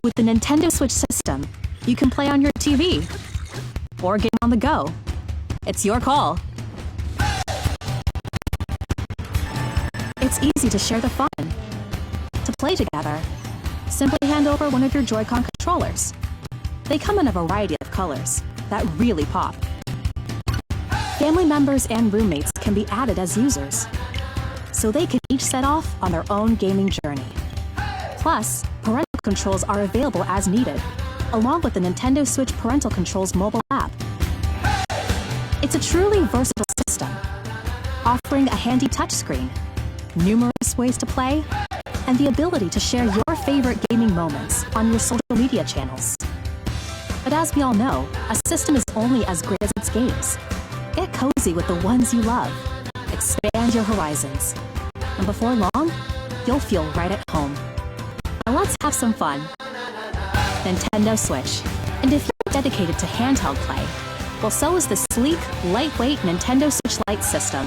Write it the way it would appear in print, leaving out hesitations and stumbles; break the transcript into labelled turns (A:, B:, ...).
A: With the Nintendo Switch system, you can play on your TV or game on the go. It's your call. It's easy to share the fun. To play together, simply hand over one of your Joy-Con controllers. They come in a variety of colors that really pop. Family members and roommates can be added as users, so they can each set off on their own gaming journey. Plus, parental controls are available as needed, along with the Nintendo Switch Parental Controls mobile app. It's a truly versatile system, offering a handy touchscreen, numerous ways to play, and the ability to share your favorite gaming moments on your social media channels. But as we all know, a system is only as great as its games. Get cozy with the ones you love. Expand your horizons. And before long, you'll feel right at home. Now let's have some fun. Nintendo Switch. And if you're dedicated to handheld play, well, so is the sleek, lightweight Nintendo Switch Lite system.